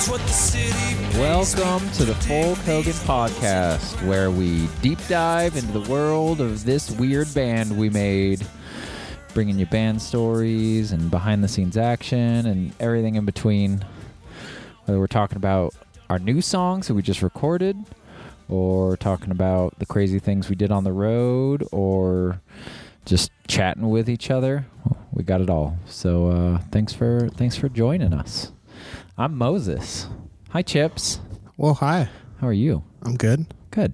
Welcome to the Folk Hogan Podcast, where we deep dive into the world of this weird band we made, bringing you band stories and behind-the-scenes action and everything in between. Whether we're talking about our new songs that we just recorded, or talking about the crazy things we did on the road, or just chatting with each other, we got it all. So thanks for joining us. I'm Moses. Hi, Chips. Well, hi. How are you? I'm good. Good.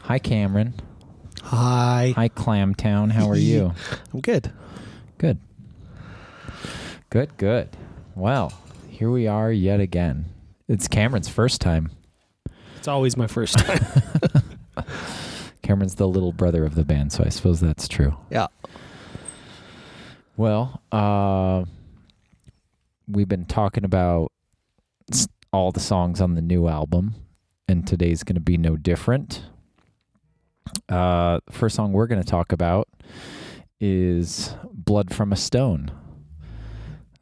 Hi, Cameron. Hi. Hi, Klamtown. How are you? I'm good. Good. Good. Well, here we are yet again. It's Cameron's first time. It's always my first time. Cameron's the little brother of the band, so I suppose that's true. Yeah. Well, we've been talking about all the songs on the new album, and today's going to be no different. The first song we're going to talk about is Blood from a Stone.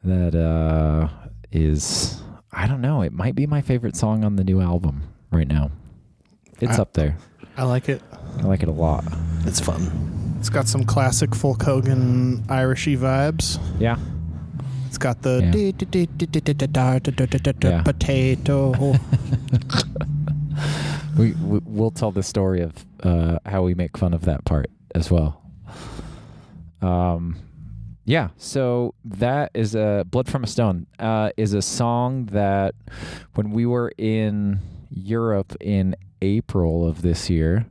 That is, I don't know, it might be my favorite song on the new album right now. It's up there. I like it. I like it a lot. It's fun. It's got some classic Folk Hogan Irishy vibes. Yeah. It's got the potato. We'll tell the story of how we make fun of that part as well. Yeah, so that is Blood from a Stone is a song that when we were in Europe in April of this year.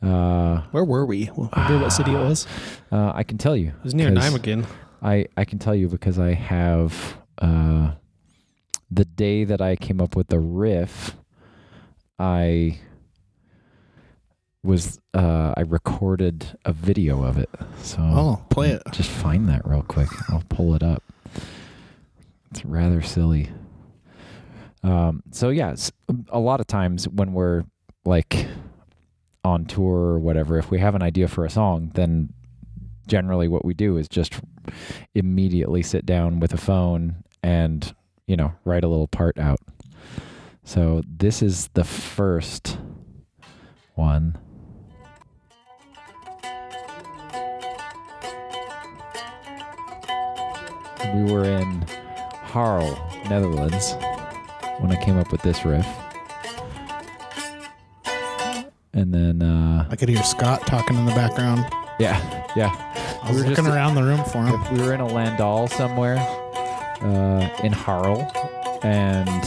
Where were we? Remember what city it was? I can tell you. It was near Nijmegen. I can tell you because I have the day that I came up with the riff, I recorded a video of it. So play it. Just find that real quick. I'll pull it up. It's rather silly. So yeah, a lot of times when we're like on tour or whatever, if we have an idea for a song, then generally what we do is just immediately sit down with a phone and, write a little part out. So this is the first one. We were in Haarlem, Netherlands, when I came up with this riff. And then I could hear Scott talking in the background. Yeah. I was looking around the room for him. We were in a landau somewhere in Haarlem, and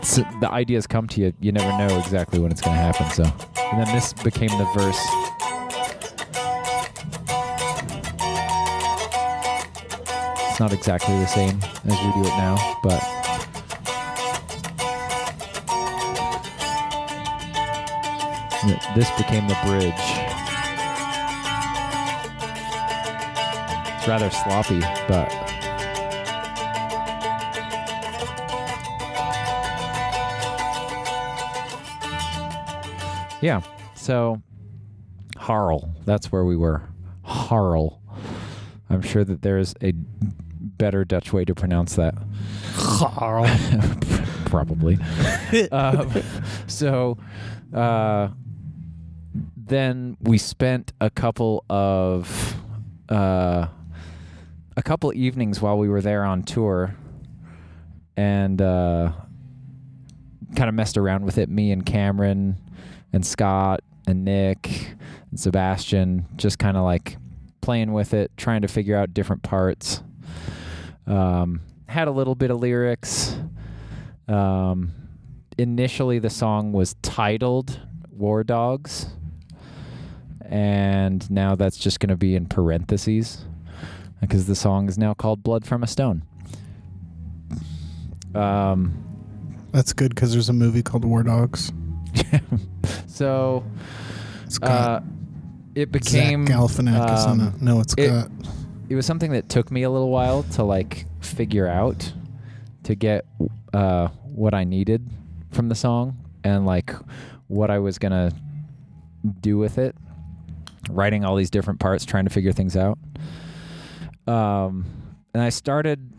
so the ideas come to you. You never know exactly when it's going to happen. So, and then this became the verse. It's not exactly the same as we do it now, but. This became the bridge. It's rather sloppy, but yeah. So Haarlem, that's where we were. Haarlem. I'm sure that there's a better Dutch way to pronounce that. Haarlem. Probably. Then we spent a couple evenings while we were there on tour, and kind of messed around with it. Me and Cameron and Scott and Nick and Sebastian just kind of like playing with it, trying to figure out different parts. Had a little bit of lyrics. Initially the song was titled War Dogs, and now that's just going to be in parentheses because the song is now called Blood from a Stone. That's good because there's a movie called War Dogs. So it became Zach Galifianakis in it. No, it's got. It was something that took me a little while to like figure out, to get what I needed from the song and like what I was gonna do with it. Writing all these different parts, trying to figure things out. And I started,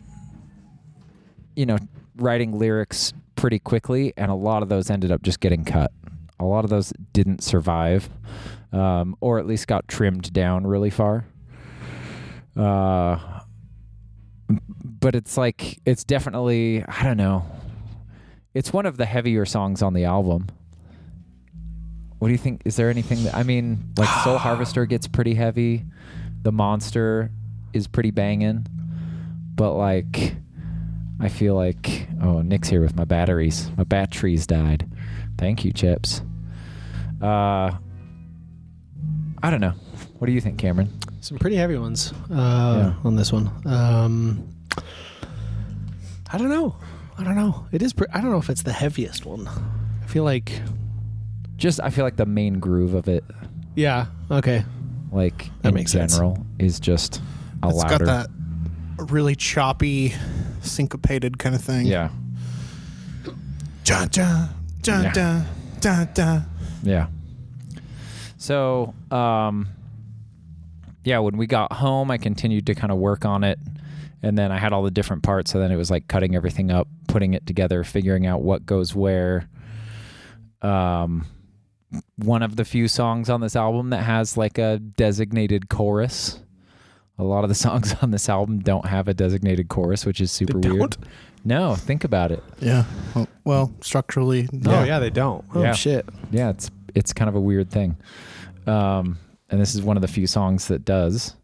writing lyrics pretty quickly, and a lot of those ended up just getting cut. A lot of those didn't survive, or at least got trimmed down really far. But it's definitely, I don't know. It's one of the heavier songs on the album. What do you think? Is there anything Soul Harvester gets pretty heavy. The Monster is pretty banging. But I feel like, Nick's here with my batteries. My batteries died. Thank you, Chips. I don't know. What do you think, Cameron? Some pretty heavy ones on this one. I don't know. It is. I don't know if it's the heaviest one. I feel like the main groove of it. Yeah. Okay. That in makes general sense. Is just louder. It's got that really choppy, syncopated kind of thing. Yeah. Ja, ja, ja, ja, ja, ja. Yeah. So, when we got home, I continued to kind of work on it. And then I had all the different parts. So then it was cutting everything up, putting it together, figuring out what goes where. One of the few songs on this album that has a designated chorus. A lot of the songs on this album don't have a designated chorus, which is super weird. No, think about it. Yeah. Well, structurally. Oh, yeah, they don't. Oh, yeah. Shit. Yeah, it's kind of a weird thing. And this is one of the few songs that does.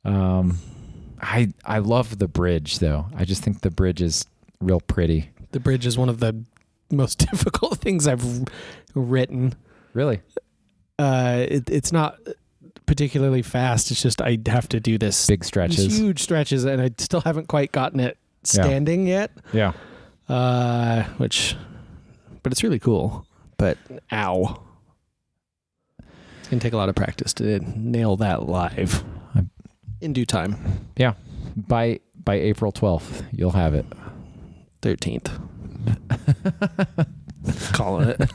I love the bridge, though. I just think the bridge is real pretty. The bridge is one of the most difficult things I've written. Really? It's not particularly fast. It's just I have to do this big stretches, these huge stretches, and I still haven't quite gotten it standing yet. Yeah. But it's really cool. But ow, it's gonna take a lot of practice to nail that live in due time. Yeah. By April 12th, you'll have it. 13th. Calling it.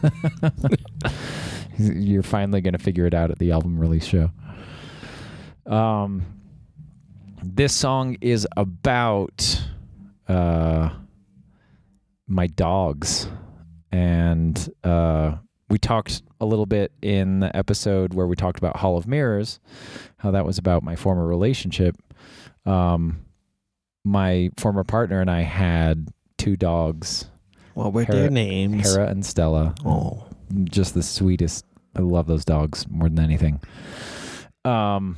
You're finally going to figure it out at the album release show. This song is about my dogs. And we talked a little bit in the episode where we talked about Hall of Mirrors, how that was about my former relationship. My former partner and I had 2 dogs. What were their names? Hera and Stella. Oh. Just the sweetest. I love those dogs more than anything. And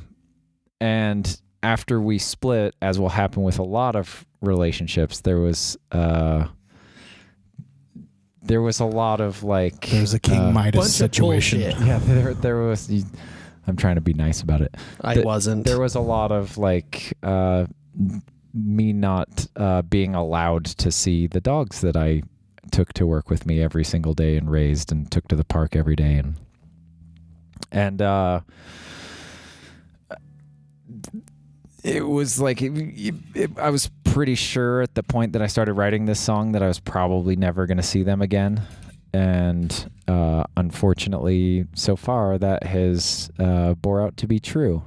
after we split, as will happen with a lot of relationships, there was a lot of There's a King Midas situation. Yeah, there was. I'm trying to be nice about it. I wasn't. There was a lot of me not being allowed to see the dogs that I took to work with me every single day and raised and took to the park every day and it was I was pretty sure at the point that I started writing this song that I was probably never going to see them again, and unfortunately so far that has bore out to be true.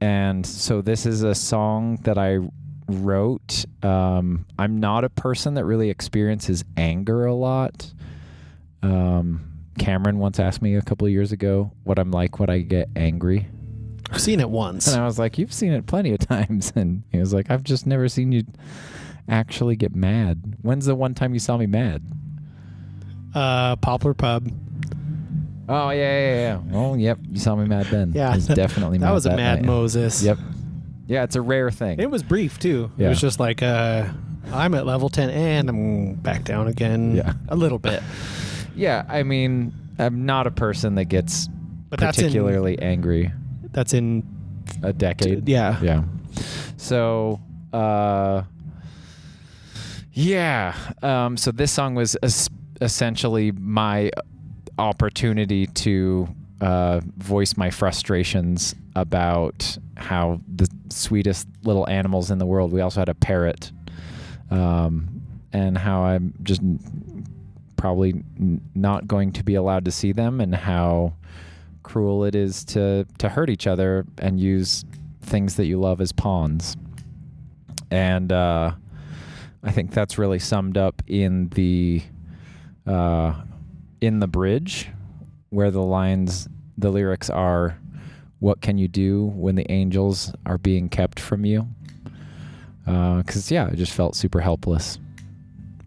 And so this is a song that I wrote. I'm not a person that really experiences anger a lot. Cameron once asked me a couple of years ago what I'm like when I get angry. I've seen it once. And I was like, you've seen it plenty of times. And he was like, I've just never seen you actually get mad. When's the one time you saw me mad? Poplar Pub. Oh, yeah. Oh, yep. You saw me mad then. Yeah. I was definitely mad. That was a mad night. Moses. Yep. Yeah, it's a rare thing. It was brief, too. Yeah. It was just I'm at level 10 and I'm back down again. Yeah. A little bit. Yeah, I mean, I'm not a person that gets particularly angry. That's in a decade. Yeah. Yeah. So, so this song was essentially my opportunity to voice my frustrations about how the sweetest little animals in the world. We also had a parrot, and how I'm just probably not going to be allowed to see them, and how cruel it is to hurt each other and use things that you love as pawns. And I think that's really summed up in the bridge, where the lyrics are, "What can you do when the angels are being kept from you?" 'Cause I just felt super helpless,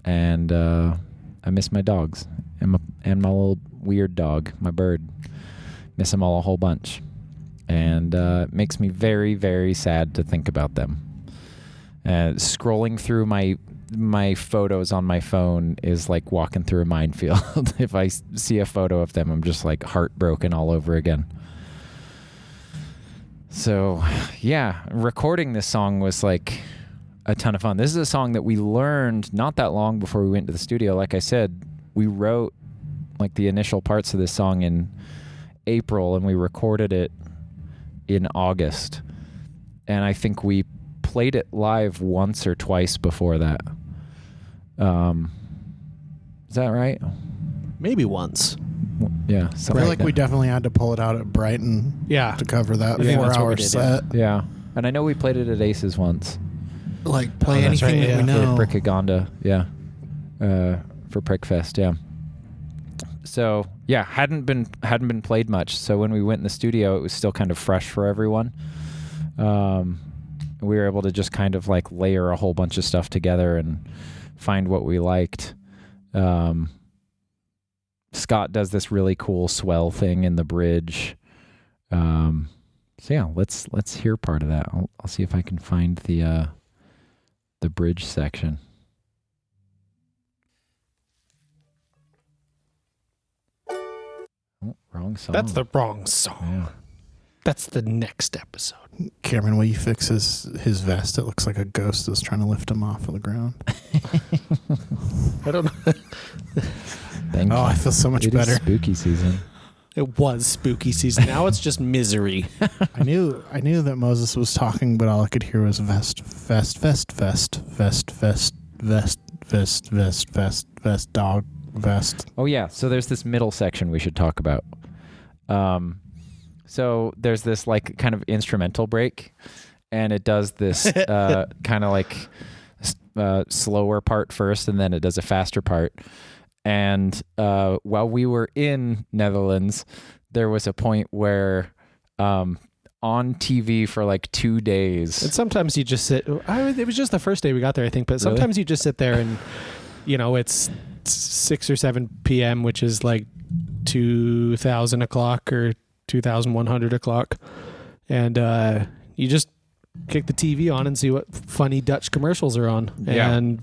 and I miss my dogs and my little weird dog, my bird. Miss them all a whole bunch, and it makes me very, very sad to think about them. Scrolling through my photos on my phone is like walking through a minefield. If I see a photo of them, I'm just like heartbroken all over again. So, yeah, recording this song was like a ton of fun. This is a song that we learned not that long before we went to the studio. Like I said, we wrote like the initial parts of this song in April, and we recorded it in August. And I think we played it live once or twice before that. Is that right? Maybe once. Yeah. I feel like we definitely had to pull it out at Brighton to cover that 4-hour set. Yeah. And I know we played it at Aces once. Like play anything that we know. At Brickaganda, for Prickfest, yeah. So yeah, hadn't been played much. So when we went in the studio, it was still kind of fresh for everyone. We were able to just kind of like layer a whole bunch of stuff together and find what we liked. Scott does this really cool swell thing in the bridge. So yeah, let's hear part of that. I'll see if I can find the bridge section. Oh, wrong song. That's the wrong song. Yeah. That's the next episode. Cameron, will you fix his vest? It looks like a ghost is trying to lift him off of the ground. I don't know. Thank you. I feel so much better. It is spooky season. It was spooky season. Now it's just misery. I knew that Moses was talking, but all I could hear was vest, dog, vest. Oh yeah, so there's this middle section we should talk about. So there's this like kind of instrumental break, and it does this kind of like slower part first, and then it does a faster part. And while we were in Netherlands, there was a point where on TV for like 2 days. And sometimes you just sit. It was just the first day we got there, I think. But sometimes you just sit there and, it's 6 or 7 p.m., which is like 2,000 o'clock or 2,100 o'clock. And you just kick the TV on and see what funny Dutch commercials are on.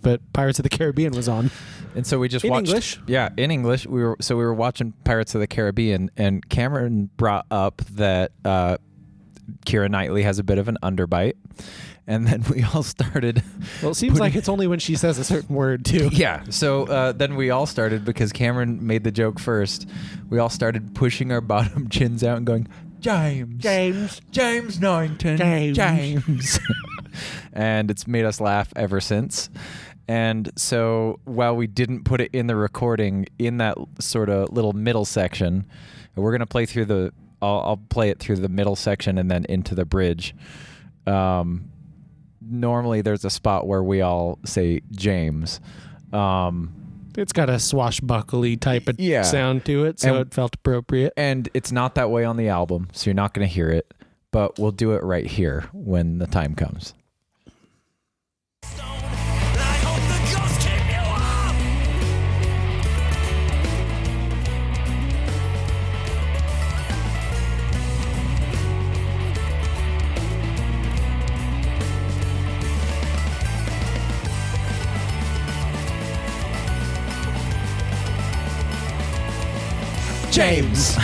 But Pirates of the Caribbean was on. And so we just watched English. Yeah, in English. We were watching Pirates of the Caribbean, and Cameron brought up that Keira Knightley has a bit of an underbite. And then we all started. Well, it seems like it's only when she says a certain word, too. Yeah. So then we all started, because Cameron made the joke first. We all started pushing our bottom chins out and going, James Norrington, James. And it's made us laugh ever since. And so while we didn't put it in the recording, in that sort of little middle section, we're going to play through I'll play it through the middle section and then into the bridge. Normally there's a spot where we all say James. It's got a swashbuckly type of sound to it, so it felt appropriate. And it's not that way on the album, so you're not going to hear it, but we'll do it right here when the time comes. James.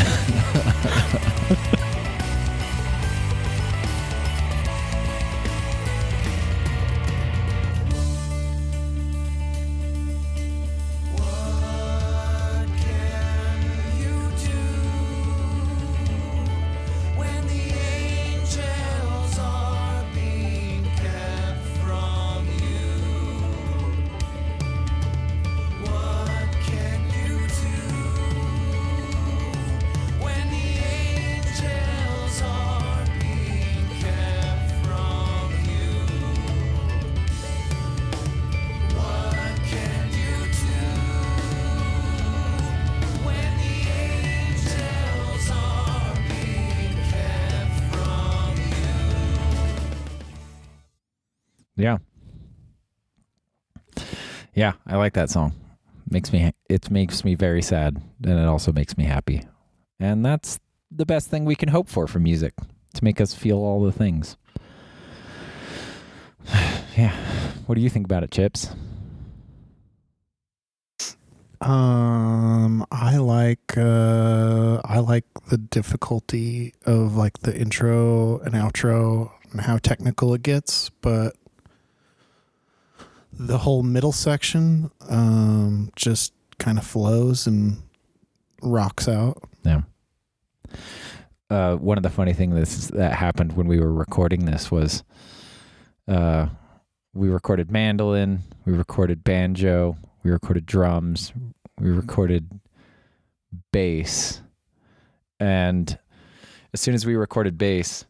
What can you do when the Yeah. Yeah, I like that song. It makes me very sad, and it also makes me happy. And that's the best thing we can hope for from music, to make us feel all the things. Yeah. What do you think about it, Chips? I like the difficulty of like the intro and outro and how technical it gets, but the whole middle section just kind of flows and rocks out. Yeah. One of the funny things that happened when we were recording this was we recorded mandolin, we recorded banjo, we recorded drums, we recorded bass. And as soon as we recorded bass,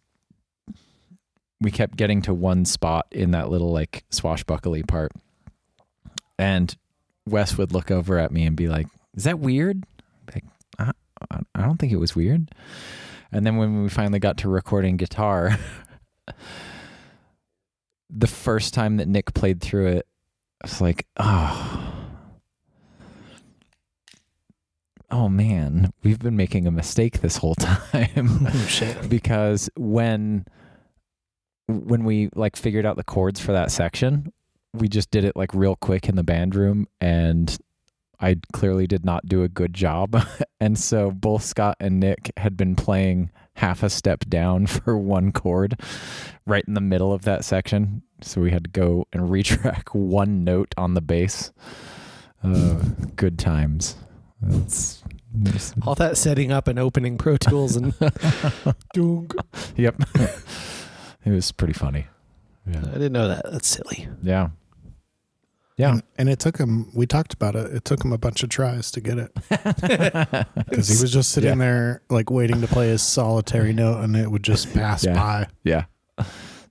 we kept getting to one spot in that little like swashbuckly part. And Wes would look over at me and be like, "Is that weird?" Like, I don't think it was weird. And then when we finally got to recording guitar, the first time that Nick played through it, I was like, oh man, we've been making a mistake this whole time. Oh, shit. Because when we like figured out the chords for that section, we just did it like real quick in the band room, and I clearly did not do a good job. And so both Scott and Nick had been playing half a step down for one chord right in the middle of that section. So we had to go and retrack one note on the bass. Good times. All that setting up and opening Pro Tools and dunk. Yep. It was pretty funny. Yeah. I didn't know that. That's silly. Yeah. Yeah. And it took him, we talked about it, it took him a bunch of tries to get it. Because he was just sitting there like waiting to play his solitary note, and it would just pass by. Yeah.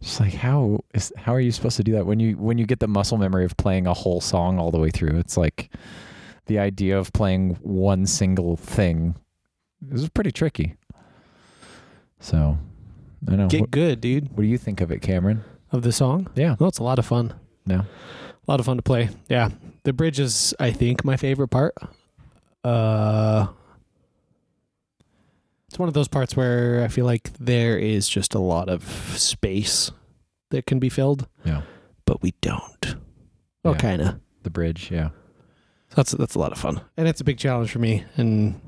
Just like, how are you supposed to do that when you get the muscle memory of playing a whole song all the way through? It's like the idea of playing one single thing is pretty tricky. So I know. Get good, dude. What do you think of it, Cameron? Of the song? Yeah. Well, it's a lot of fun. No. A lot of fun to play. Yeah. The bridge is, I think, my favorite part. It's one of those parts where I feel like there is just a lot of space that can be filled. Yeah. But we don't. Well, Yeah. kind of. The bridge, yeah. That's a lot of fun. And it's a big challenge for me. And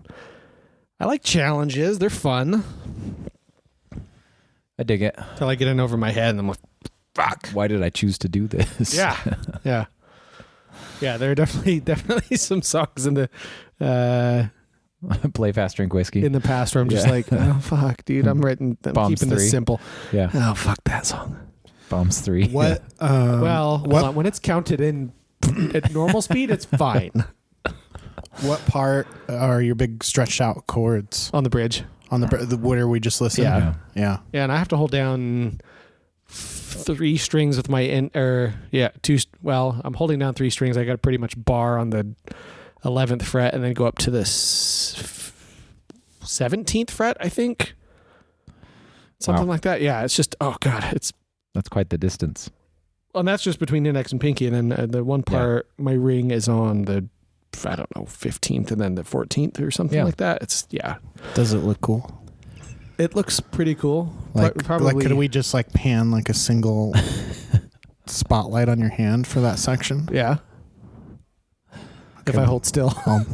I like challenges. They're fun. I dig it. Till I get in over my head and I'm like, fuck. Why did I choose to do this? Yeah. Yeah. Yeah, there are definitely some songs in the Play Fast, Drink Whiskey. in the past where I'm just like, oh fuck, dude, I'm keeping Bombs this 3. simple. Yeah. Oh fuck that song. Bombs 3. What? Well, hold on. When it's counted in at normal speed, it's fine. What part are your big stretched out chords On the bridge. on the where we just listened? Yeah. Yeah. Yeah, and I have to hold down 3 strings with my I'm holding down 3 strings. I got a pretty much bar on the 11th fret and then go up to the 17th fret, I think. Something like that. Yeah, it's just, oh god, That's quite the distance. and that's just between index and pinky, and then the one part, my ring is on the, I don't know, 15th and then the 14th or something like that. It's, Does it look cool? It looks pretty cool. Like, Probably. could we just like pan like a single spotlight on your hand for that section? Yeah. If Okay. I hold still. I'll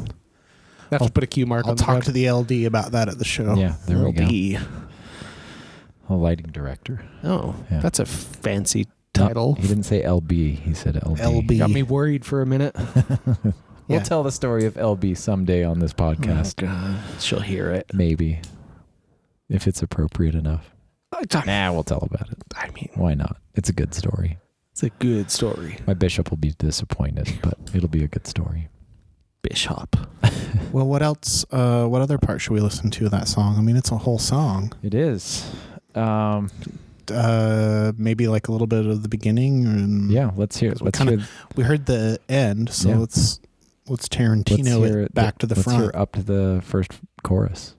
I have to put a cue mark I'll on the talk board. to the LD about that at the show. Yeah, there we go. LD. A lighting director. Oh, Yeah. that's a fancy No, title. he didn't say LB. He said LB. LB. Got me worried for a minute. We'll Yeah. tell the story of LB someday on this podcast. Oh, God. She'll hear it. Maybe. If it's appropriate enough. Nah, we'll tell about it. I mean, Why not? It's a good story. it's a good story. My bishop will be disappointed, but it'll be a good story. Bishop. Well, what else? What other part should we listen to of that song? I mean, it's a whole song. It is. Maybe like a little bit of the beginning. And Yeah, let's hear it. we Let's kinda- hear, we heard the end, so Yeah. let's Tarantino let's hear it back to the let's front. hear up to the first chorus.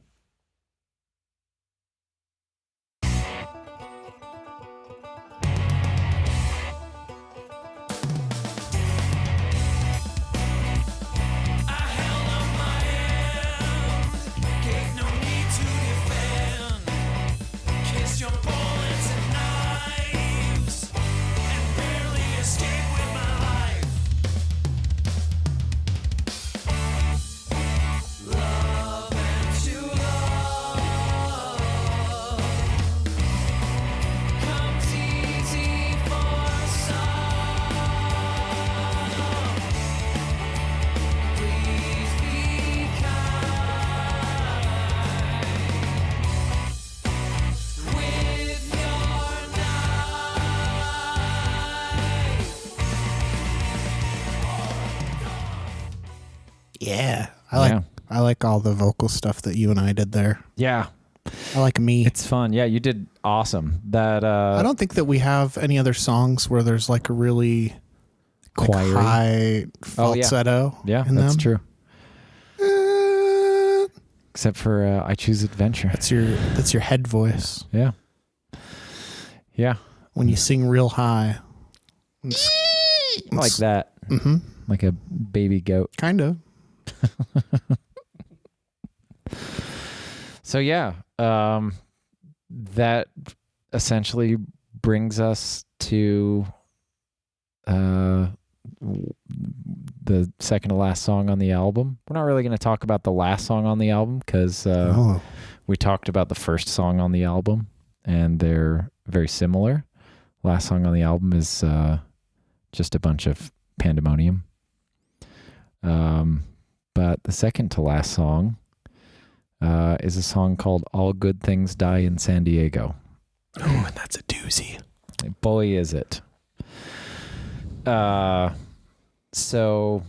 I like all the vocal stuff that you and I did there. Yeah. I like me. It's fun. Yeah, you did awesome. That I don't think that we have any other songs where there's like a really choir high falsetto. Yeah, in that's them. true. Except for I Choose Adventure. That's your head voice. Yeah. Yeah. When you sing real high. Like that. Mm-hmm. Like a baby goat. Kind of. So yeah, that essentially brings us to the second to last song on the album. We're not really going to talk about the last song on the album because we talked about the first song on the album, and they're very similar. Last song on the album is just a bunch of pandemonium. But the second to last song is a song called All Good Things Die in San Diego. Oh, and that's a doozy. Boy, is it. So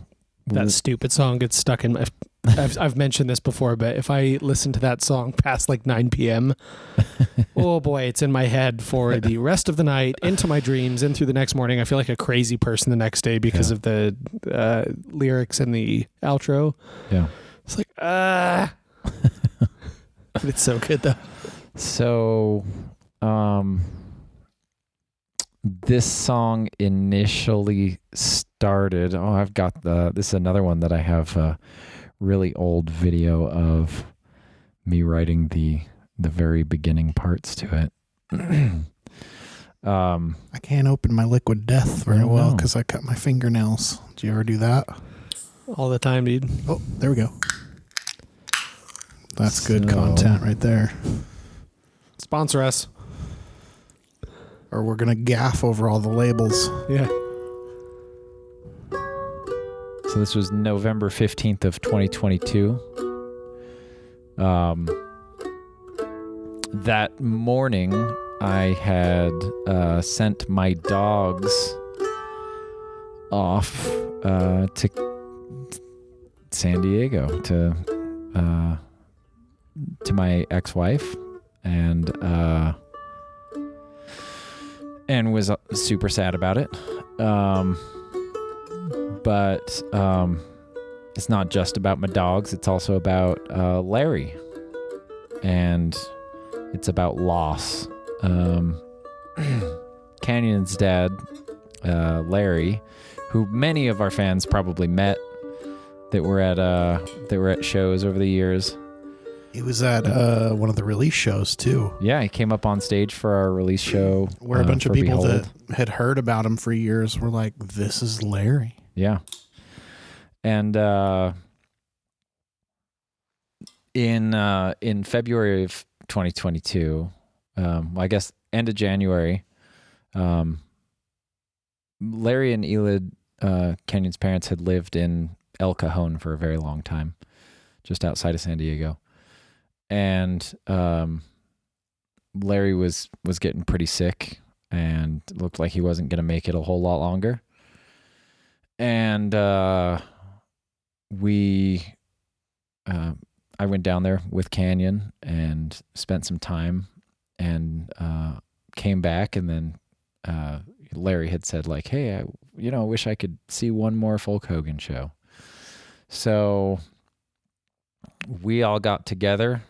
that stupid song gets stuck in my... I've mentioned this before, but if I listen to that song past like 9 p.m., oh boy, it's in my head for the rest of the night, into my dreams, and through the next morning. I feel like a crazy person the next day because of the lyrics and the outro. Yeah. It's like, but it's so good though. So, this song initially started. Oh, I've got this is another one that I have a really old video of me writing the very beginning parts to it. I can't open my Liquid Death very well because I cut my fingernails. Do you ever do that? All the time, dude. Oh, there we go. That's good content right there. Sponsor us. Or we're going to gaff over all the labels. Yeah. So this was November 15th of 2022. That morning, I had sent my dogs off to San Diego to my ex-wife, and was super sad about it. But it's not just about my dogs. It's also about Larry, and it's about loss. Canyon's dad, Larry, who many of our fans probably met that were at shows over the years. He was at one of the release shows too. Yeah, he came up on stage for our release show. Where a bunch of people Behold. that had heard about him for years were like, "This is Larry." Yeah. And in February of 2022, I guess end of January, Larry and Elid, Kenyon's parents, had lived in El Cajon for a very long time, just outside of San Diego. And Larry was getting pretty sick and looked like he wasn't going to make it a whole lot longer. And I went down there with Canyon and spent some time, and came back, and then Larry had said like, "Hey, I wish I could see one more Folk Hogan show." So we all got together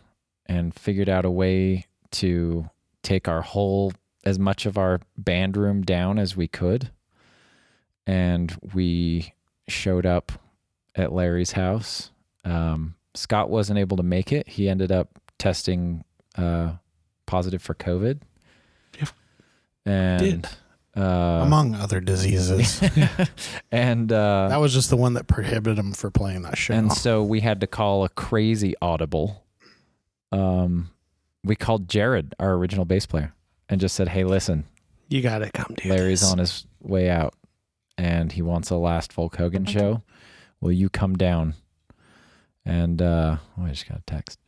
and figured out a way to take as much of our band room down as we could. And we showed up at Larry's house. Scott wasn't able to make it. He ended up testing positive for COVID. Yeah. And among other diseases. And that was just the one that prohibited him from playing that show. And so we had to call a crazy audible. We called Jared, our original bass player, and just said, "Hey, listen, you gotta come do Larry's this. on his way out, and he wants a last Folk Hogan show. Will you come down?" And I just got a text.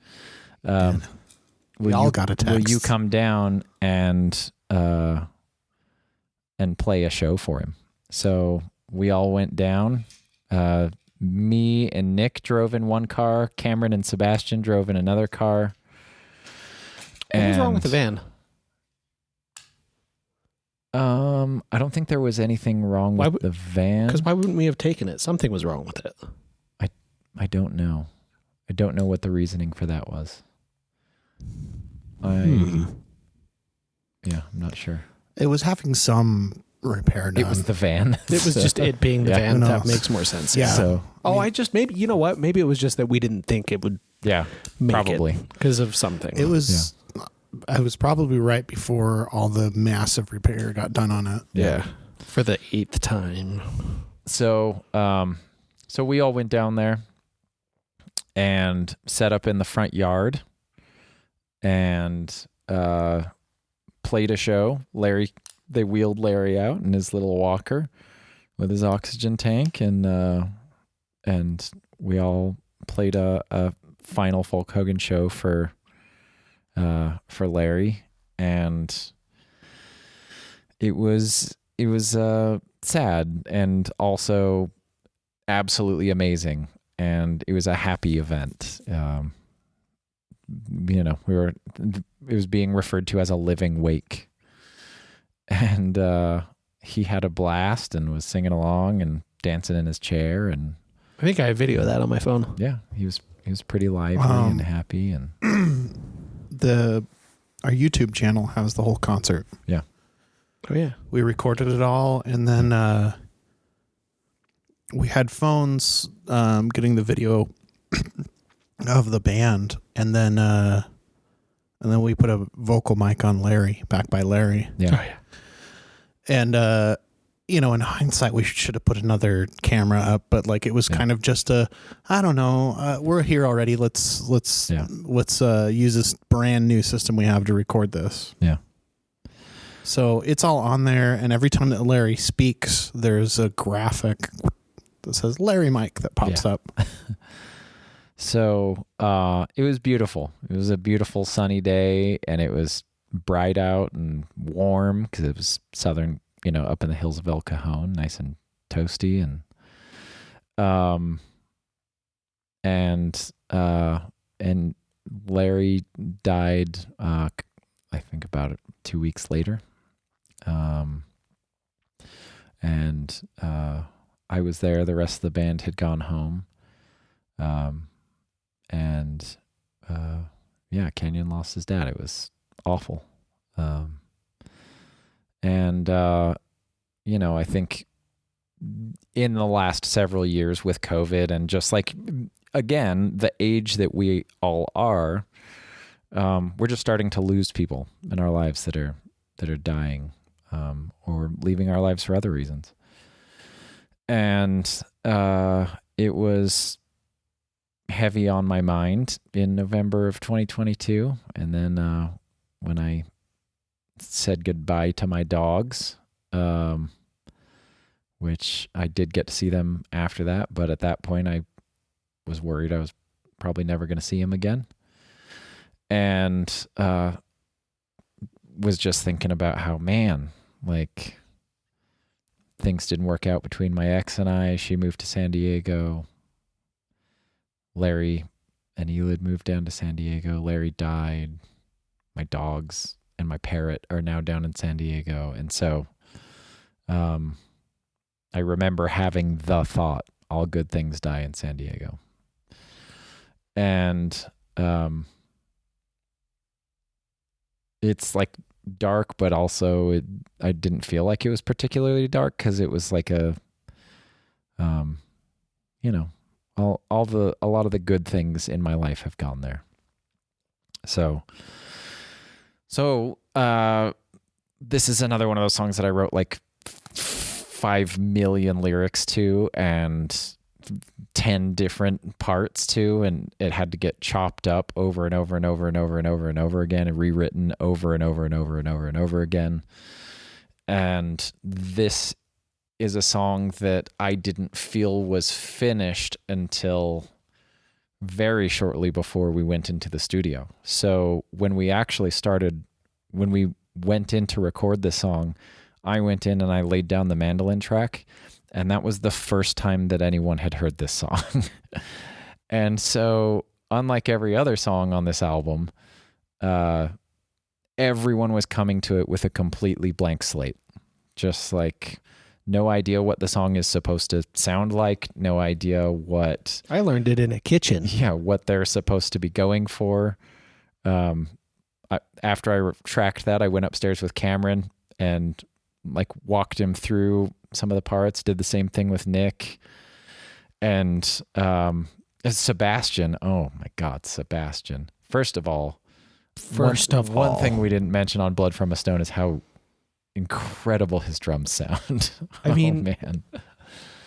We all got a text. Will you come down and play a show for him? So we all went down. Me and Nick drove in one car. Cameron and Sebastian drove in another car. What was wrong with the van? I don't think there was anything wrong with the van. Because why wouldn't we have taken it? Something was wrong with it. I don't know. I don't know what the reasoning for that was. Yeah, I'm not sure. It was having some repair done. It was the van. It was just it being the van. That makes more sense. Yeah. So, maybe, you know what? Maybe it was just that we didn't think it would make probably. Because of something. It was... I was probably right before all the massive repair got done on it. Yeah. For the 8th time. So, so we all went down there and set up in the front yard and played a show. They wheeled Larry out in his little walker with his oxygen tank, and we all played a final Folk Hogan show for Larry, and it was sad and also absolutely amazing, and it was a happy event. It was being referred to as a living wake, and he had a blast and was singing along and dancing in his chair, and I think I have video of that on my phone. Yeah, he was pretty lively and happy, and our YouTube channel has the whole concert. Yeah. Oh yeah. We recorded it all, and then we had phones getting the video of the band, and then we put a vocal mic on Larry, back by Larry. Yeah. Oh, yeah. And in hindsight, we should have put another camera up, but like it was kind of just I don't know, we're here already. Let's use this brand new system we have to record this. Yeah. So it's all on there, and every time that Larry speaks, there's a graphic that says Larry Mike that pops up. So it was beautiful. It was a beautiful sunny day, and it was bright out and warm because it was southern, up in the hills of El Cajon, nice and toasty, and Larry died, I think about 2 weeks later. And I was there. The rest of the band had gone home. Kenyon lost his dad. It was awful. I think in the last several years with COVID and just like, again, the age that we all are, we're just starting to lose people in our lives that are dying, or leaving our lives for other reasons. And it was heavy on my mind in November of 2022. And then when I said goodbye to my dogs, which I did get to see them after that, but at that point I was worried I was probably never going to see him again. And was just thinking about how, man, like, things didn't work out between my ex and I. She moved to San Diego. Larry and Elid moved down to San Diego. Larry died. My dogs and my parrot are now down in San Diego. And so I remember having the thought, all good things die in San Diego. And it's like dark, but also I didn't feel like it was particularly dark because it was like a lot of the good things in my life have gone there. So this is another one of those songs that I wrote like 5 million lyrics to and 10 different parts to, and it had to get chopped up over and over and over and over and over and over again and rewritten over and over and over and over and over again. And this is a song that I didn't feel was finished until very shortly before we went into the studio. So when we went in to record this song, I went in and I laid down the mandolin track, And that was the first time that anyone had heard this song. And so, unlike every other song on this album, everyone was coming to it with a completely blank slate. Just like no idea what the song is supposed to sound like, no idea what... I learned it in a kitchen. Yeah, what they're supposed to be going for. After I tracked that, I went upstairs with Cameron and like walked him through some of the parts, did the same thing with Nick. And Sebastian, oh my God, Sebastian. First of all, one thing we didn't mention on Blood from a Stone is how incredible his drums sound. I mean, man.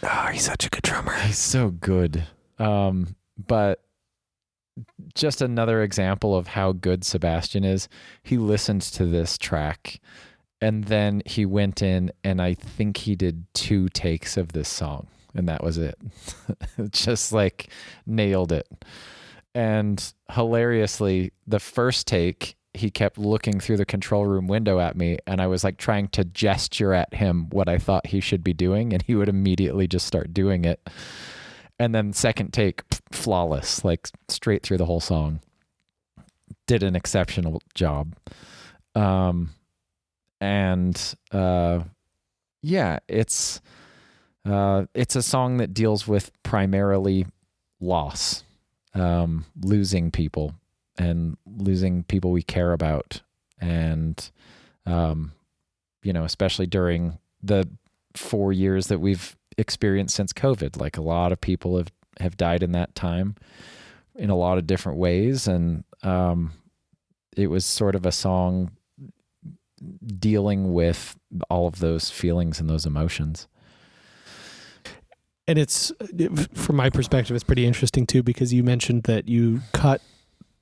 Oh, he's such a good drummer. He's so good. But just another example of how good Sebastian is. He listened to this track and then he went in and I think he did 2 takes of this song and that was it. Just like nailed it. And hilariously, the first take, he kept looking through the control room window at me and I was like trying to gesture at him what I thought he should be doing and he would immediately just start doing it. And then second take, flawless, like straight through the whole song. Did an exceptional job. Yeah, it's a song that deals with primarily loss, losing people and losing people we care about. And, especially during the 4 years that we've experienced since COVID, like a lot of people have died in that time in a lot of different ways. And, it was sort of a song dealing with all of those feelings and those emotions. And it's, from my perspective, it's pretty interesting too, because you mentioned that you cut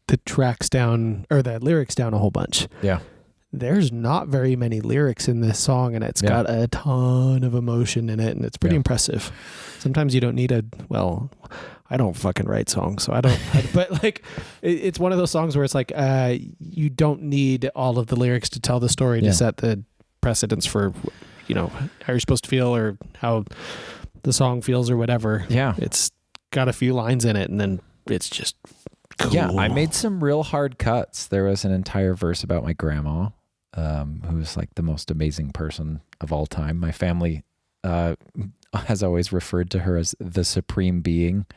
the tracks down or the lyrics down a whole bunch. Yeah. There's not very many lyrics in this song and it's got a ton of emotion in it and it's pretty impressive. Sometimes you don't need I don't fucking write songs, so I don't, but like, it's one of those songs where it's like, you don't need all of the lyrics to tell the story to set the precedence for, how you're supposed to feel or how the song feels or whatever. Yeah. It's got a few lines in it and then it's just cool. Yeah. I made some real hard cuts. There was an entire verse about my grandma, who was like the most amazing person of all time. My family, has always referred to her as the supreme being.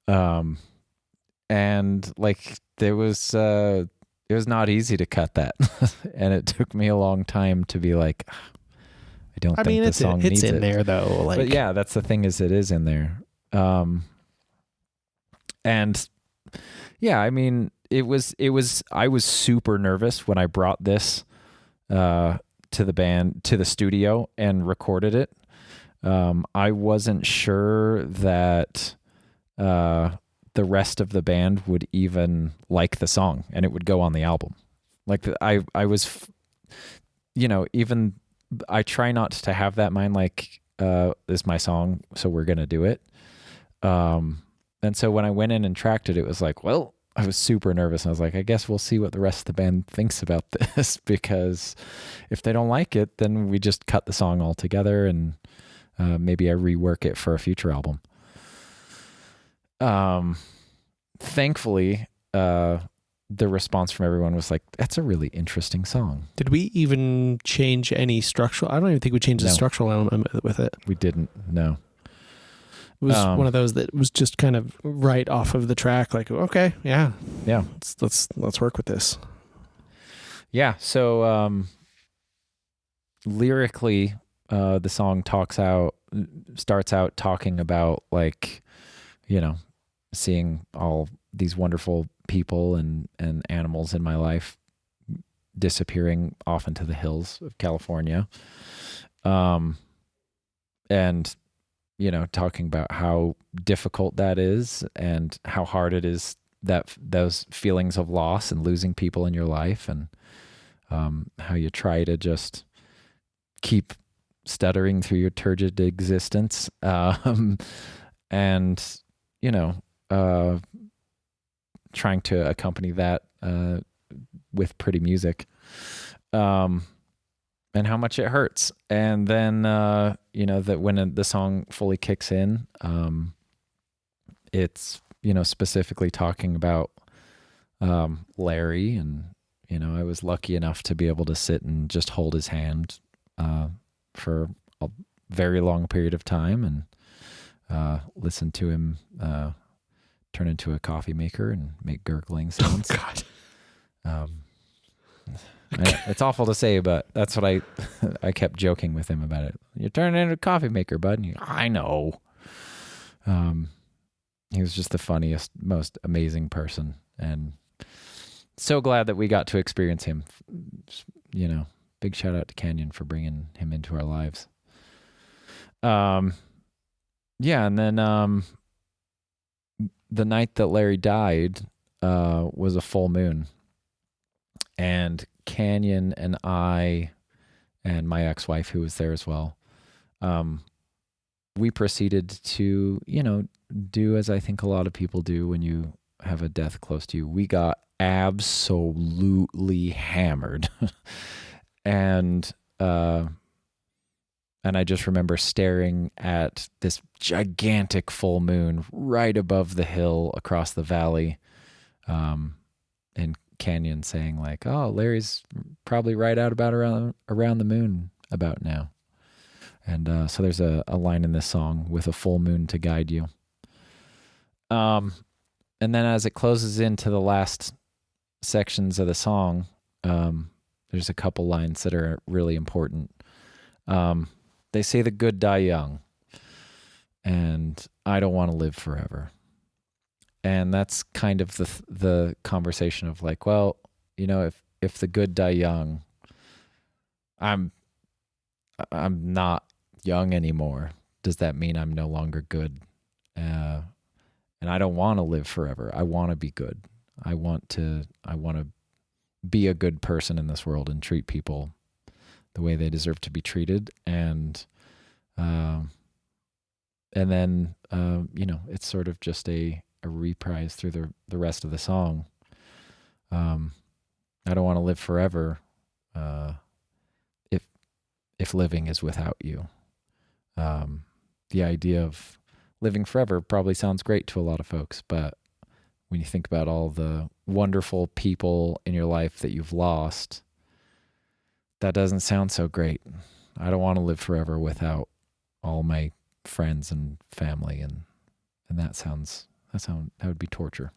And like it was not easy to cut that. And it took me a long time to be like, I don't think the song needs it. It's in there though. Like, but yeah, that's the thing is it is in there. And yeah, I mean, I was super nervous when I brought this, to the studio and recorded it. I wasn't sure that, the rest of the band would even like the song and it would go on the album. Like I was, even I try not to have that mind, like, this is my song, so we're going to do it. And so when I went in and tracked it, it was like, well, I was super nervous. I was like, I guess we'll see what the rest of the band thinks about this, because if they don't like it, then we just cut the song altogether and, maybe I rework it for a future album. Thankfully, the response from everyone was like, that's a really interesting song. Did we even change any structural? I don't even think we changed the structural element with it. We didn't. No. It was one of those that was just kind of right off of the track. Like, okay, yeah. Let's work with this. Yeah. So, lyrically, the song starts out talking about like, seeing all these wonderful people and animals in my life disappearing off into the hills of California. And, talking about how difficult that is and how hard it is, that those feelings of loss and losing people in your life, and how you try to just keep stuttering through your turgid existence. And, trying to accompany that with pretty music. and how much it hurts. And then, that when the song fully kicks in, it's, specifically talking about Larry. And, I was lucky enough to be able to sit and just hold his hand for a very long period of time and listen to him turn into a coffee maker and make gurgling sounds. Oh, God. It's awful to say, but that's what I kept joking with him about it. You're turning into a coffee maker, bud. And I know. He was just the funniest, most amazing person, and so glad that we got to experience him. Big shout out to Canyon for bringing him into our lives. And then the night that Larry died was a full moon, and Canyon and I and my ex-wife, who was there as well, we proceeded to, do as I think a lot of people do when you have a death close to you. We got absolutely hammered. And I just remember staring at this gigantic full moon right above the hill across the valley, and Canyon saying like, "Oh, Larry's probably right out about around the moon about now." And so there's a line in this song, "with a full moon to guide you." And then as it closes into the last sections of the song, there's a couple lines that are really important. They say the good die young, and I don't want to live forever. And that's kind of the conversation of like, well, if the good die young, I'm not young anymore. Does that mean I'm no longer good? And I don't want to live forever. I want to be good. I want to be a good person in this world and treat people the way they deserve to be treated. And then it's sort of just a reprise through the rest of the song. I don't want to live forever if living is without you. The idea of living forever probably sounds great to a lot of folks, but when you think about all the wonderful people in your life that you've lost, that doesn't sound so great. I don't want to live forever without all my friends and family, and that would be torture.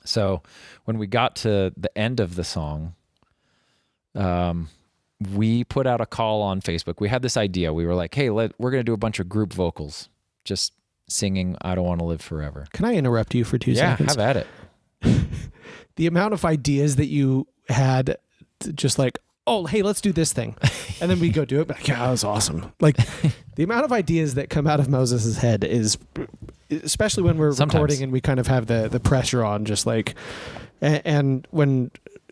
So when we got to the end of the song, we put out a call on Facebook. We had this idea. We were like, hey, we're going to do a bunch of group vocals, just singing I Don't Want to Live Forever. Can I interrupt you for 2 seconds? Yeah, have at it. The amount of ideas that you had, just like, oh, hey, let's do this thing. And then we go do it. But yeah, that was awesome. Like the amount of ideas that come out of Moses's head is, especially when we're recording and we kind of have the pressure on, just like, and when,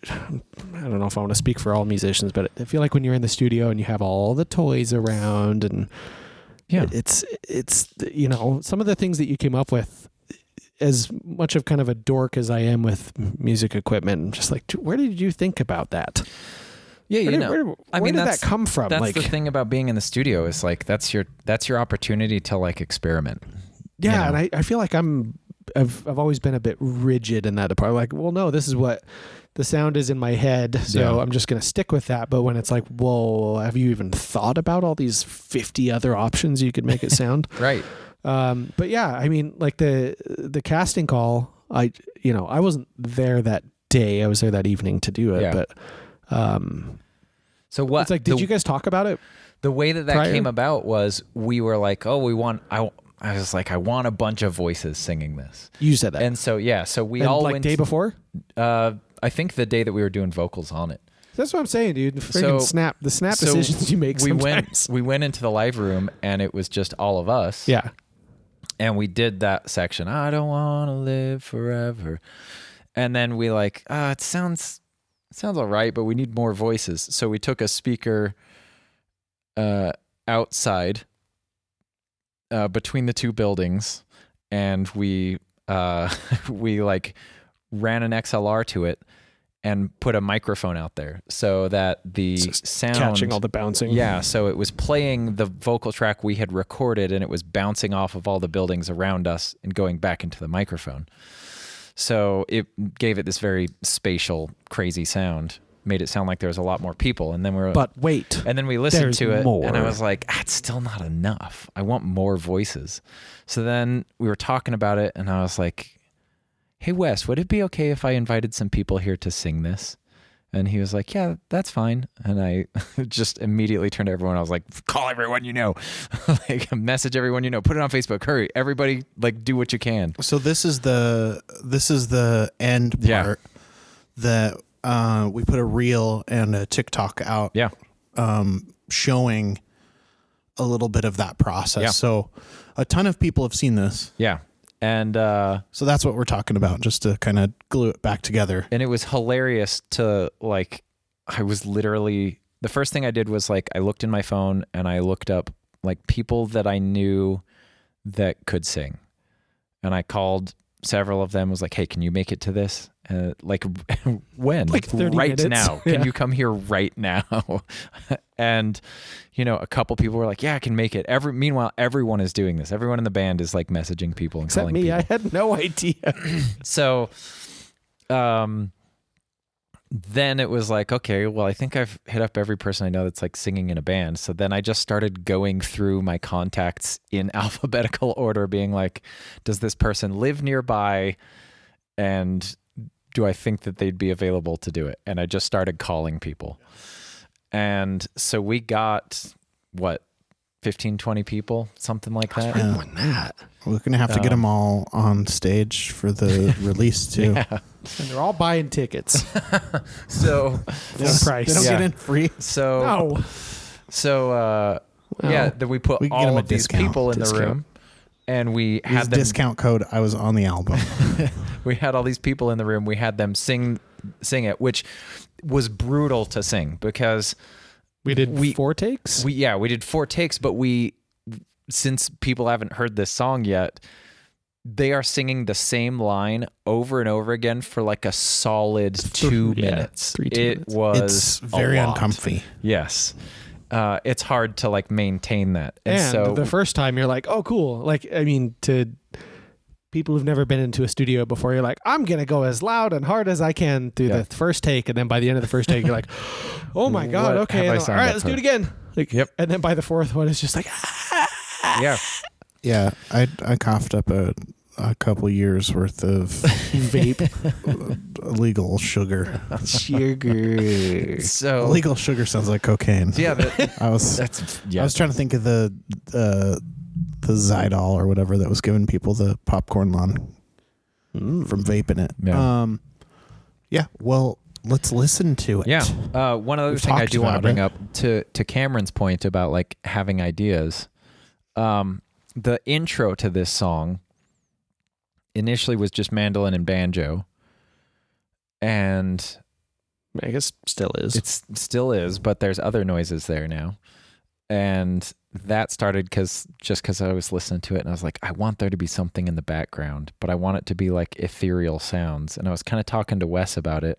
I don't know if I want to speak for all musicians, but I feel like when you're in the studio and you have all the toys around and it's some of the things that you came up with, as much of kind of a dork as I am with music equipment, I'm just like, where did you think about that? Yeah, where did that come from? That's the thing about being in the studio is like that's your opportunity to like experiment. Yeah, and I feel like I've always been a bit rigid in that department. Like, well, no, this is what the sound is in my head, so I'm just going to stick with that. But when it's like, whoa, have you even thought about all these 50 other options you could make it sound? Right. But yeah, I mean, like the casting call, I wasn't there that day. I was there that evening to do it. Yeah. But so what? It's like, did you guys talk about it? The way that came about was we were like, oh, I was like, I want a bunch of voices singing this. You said that. And so, so we all like went day before? I think the day that we were doing vocals on it. That's what I'm saying, dude. Freaking the snap decisions you make sometimes. We went into the live room and it was just all of us. Yeah. And we did that section. I don't want to live forever. And then we like, it sounds all right, but we need more voices. So we took a speaker outside between the two buildings, and we like ran an XLR to it and put a microphone out there so that the sound catching all the bouncing. Yeah, so it was playing the vocal track we had recorded, and it was bouncing off of all the buildings around us and going back into the microphone. So it gave it this very spatial, crazy sound. Made it sound like there was a lot more people, and then But wait, and then we listened there's to it, more. and I was like, it's still not enough. I want more voices. So then we were talking about it, and I was like, hey, Wes, would it be okay if I invited some people here to sing this? And he was like, yeah, that's fine. And I just immediately turned to everyone. I was like, call everyone you know, like message everyone you know, put it on Facebook. Hurry, everybody, like do what you can. So this is the end part that we put a reel and a TikTok out. Yeah. Showing a little bit of that process. Yeah. So a ton of people have seen this. Yeah. And so that's what we're talking about, just to kind of glue it back together. And it was hilarious to like, I was literally, the first thing I did was like, I looked in my phone and I looked up like people that I knew that could sing. And I called several of them, was like, hey, can you make it to this? Like when? Like 30 right minutes. now. Can you come here right now? And, you know, a couple people were like, yeah, I can make it. Meanwhile, everyone is doing this. Everyone in the band is like messaging people and Except calling me, people. I had no idea. So, then it was like, okay, well, I think I've hit up every person I know that's like singing in a band. So then I just started going through my contacts in alphabetical order, being like, does this person live nearby? And do I think that they'd be available to do it? And I just started calling people. And so we got, 15, 20 people, something like that. Yeah. More than that. We're going to have to get them all on stage for the release too. Yeah. And they're all buying tickets. So Full price. They don't Yeah. get in free. So No. So yeah, then we put We can get 'em all a of these discount. people in the room, and we Use had them. discount code. I was on the album. We had all these people in the room. We had them sing it, which was brutal to sing because We did 4 takes? we did 4 takes, but since people haven't heard this song yet, they are singing the same line over and over again for like a solid 2 minutes. 2 It minutes. was It's very a lot. uncomfy. Yes. It's hard to like maintain that. And so the first time you're like, oh, cool. Like, I mean, to people who've never been into a studio before, you're like, I'm going to go as loud and hard as I can through the first take. And then by the end of the first take, you're like, oh my God, What okay. have I And all signed right, up let's for? do it again. Like, Yep. And then by the fourth one, it's just like, yeah. Yeah, I coughed up a couple years worth of vape. illegal sugar. Sugar. So Illegal sugar sounds like cocaine. yeah, I was I was trying to think of the Zydol or whatever that was giving people the popcorn lung from vaping it. Yeah. Yeah. Well, let's listen to it. Yeah. One other We've thing I talked do want to about bring it. up to Cameron's point about like having ideas. The intro to this song initially was just mandolin and banjo, and I guess still is. it still is, but there's other noises there now. And that started because I was listening to it and I was like, I want there to be something in the background, but I want it to be like ethereal sounds. And I was kind of talking to Wes about it.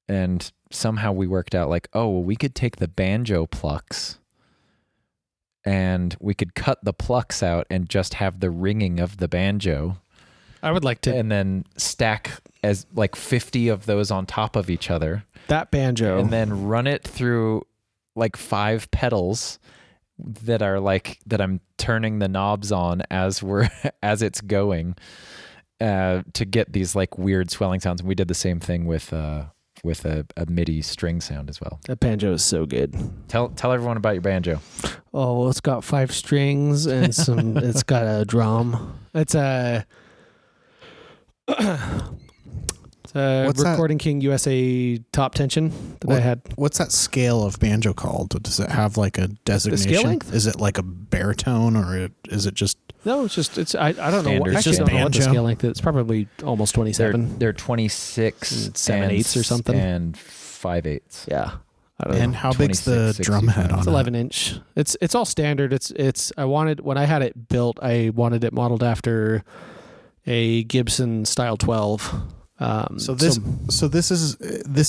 And somehow we worked out like, oh, well, we could take the banjo plucks and we could cut the plucks out and just have the ringing of the banjo. I would like to. And then stack as like 50 of those on top of each other. That banjo. And then run it through like 5 pedals that are like that I'm turning the knobs on as it's going to get these like weird swelling sounds. And we did the same thing with a MIDI string sound as well. That banjo is so good. Tell everyone about your banjo. Oh, well, it's got 5 strings and some. It's got a drum. It's a. What's that? Recording King USA Top Tension that I had. What's that scale of banjo called? Does it have like a designation? scale length? Is it like a baritone or is it just? No, it's just I don't know. Standard. I actually It's don't just know what the banjo? scale length is. It's probably almost 27. They're 26 7/8 or something. and 5/8. Yeah. I don't And know. how big's the 26, drum head on It's it? 11 inch. It's all standard. It's I wanted when I had it built, I wanted it modeled after a Gibson Style 12. So this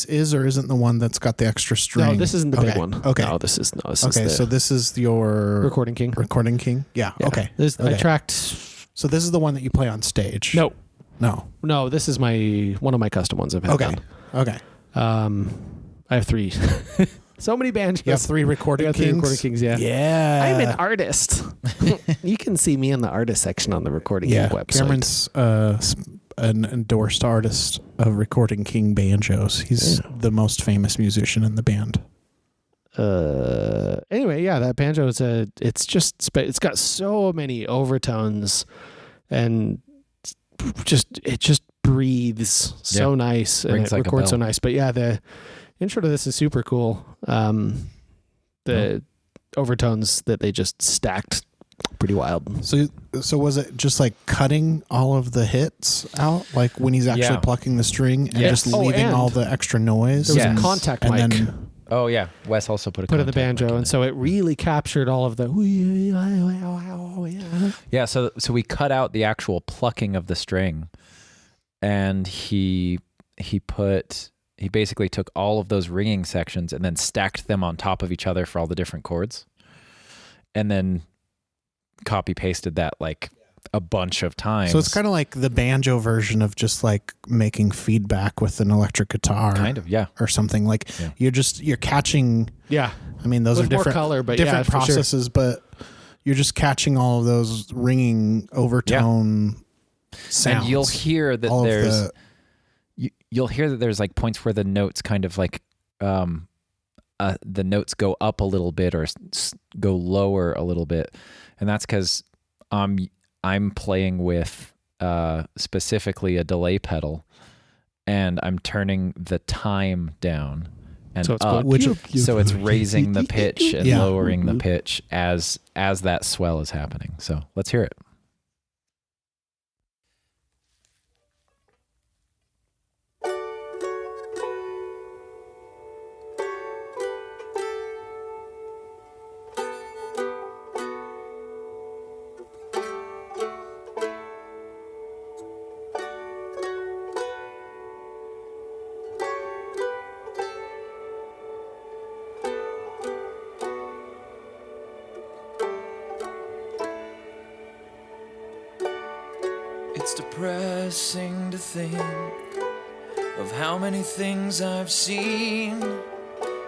is or isn't the one that's got the extra string? No, this isn't the big one. Okay. No, this is So this is your Recording King. Recording King? Yeah. Okay. I tracked. So this is the one that you play on stage? No, this is one of my custom ones I've had. Okay. I have 3. So many banjos. You have 3 Recording Kings? 3 Recording Kings, yeah. Yeah. I'm an artist. You can see me in the artist section on the Recording King website. Cameron's an endorsed artist of Recording King banjos. He's the most famous musician in the band. Anyway, yeah, that banjo is it's got so many overtones, and it just breathes so nice, and it records so nice. But yeah, the intro to this is super cool. The overtones that they just stacked, pretty wild. So was it just like cutting all of the hits out, like when he's actually plucking the string and just leaving all the extra noise? There was a contact mic. Oh yeah, Wes also put in the banjo, and so it really captured all of the. Yeah, so we cut out the actual plucking of the string, and he basically took all of those ringing sections and then stacked them on top of each other for all the different chords, and then copy pasted that like a bunch of times. So it's kind of like the banjo version of just like making feedback with an electric guitar, kind of, or something. Like you're catching. Yeah, I mean those with are different color, but different processes, but you're just catching all of those ringing overtone sounds. And you'll hear that you'll hear that there's like points where the notes kind of like the notes go up a little bit or go lower a little bit, and that's because I'm playing with specifically a delay pedal, and I'm turning the time down and so it's up. So it's raising the pitch and lowering the pitch as that swell is happening. So let's hear it. It's depressing to think of how many things I've seen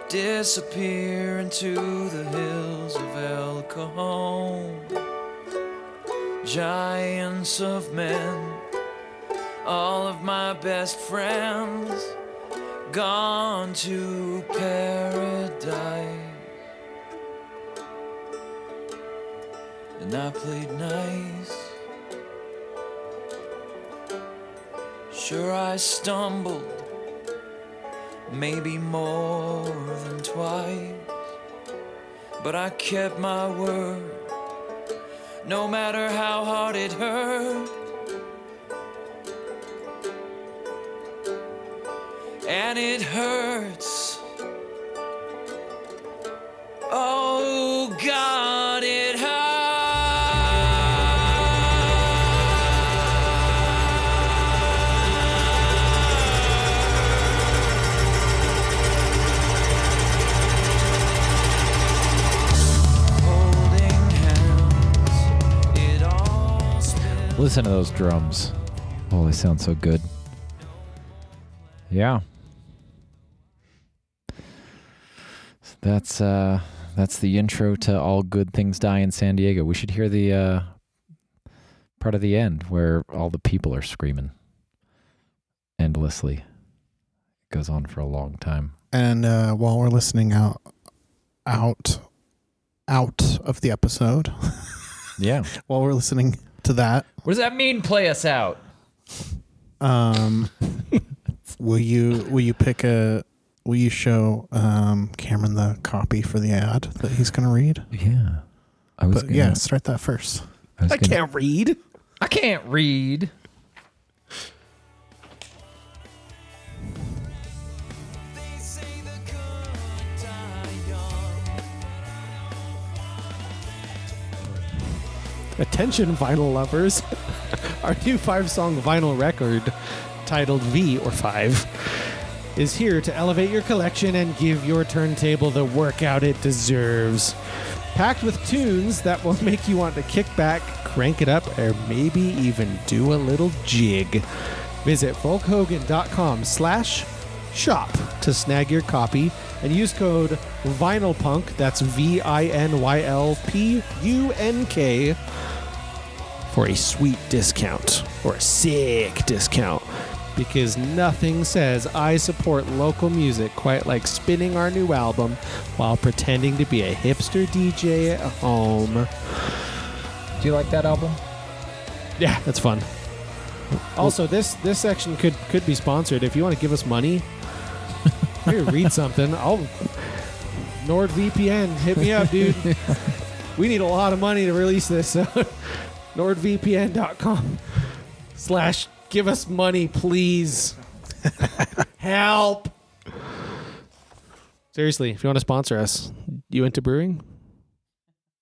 disappear into the hills of El Cajon. Giants of men, all of my best friends, gone to paradise. And I played nice. Sure, I stumbled, maybe more than twice, but I kept my word, no matter how hard it hurt. And it hurts. Oh God, it hurts. Listen to those drums. Oh, they sound so good. Yeah. That's the intro to All Good Things Die in San Diego. We should hear the part of the end where all the people are screaming endlessly. It goes on for a long time. And while we're listening out of the episode, yeah. While we're listening to that, what does that mean? Play us out. Will you show Cameron the copy for the ad that he's going to read? Yeah. Start that first. I can't read. I can't read. Attention, vinyl lovers. Our new 5-song vinyl record titled V or 5, is here to elevate your collection and give your turntable the workout it deserves. Packed with tunes that will make you want to kick back, crank it up, or maybe even do a little jig. Visit folkhogan.com/shop to snag your copy and use code VINYLPUNK, that's VINYLPUNK, for a sweet discount or a sick discount. Because nothing says I support local music quite like spinning our new album while pretending to be a hipster DJ at home. Do you like that album? Yeah, that's fun. Also, this section could be sponsored. If you want to give us money, here, read something. NordVPN, hit me up, dude. We need a lot of money to release this. So NordVPN.com/give us money, please. Help. Seriously, if you want to sponsor us, you into brewing?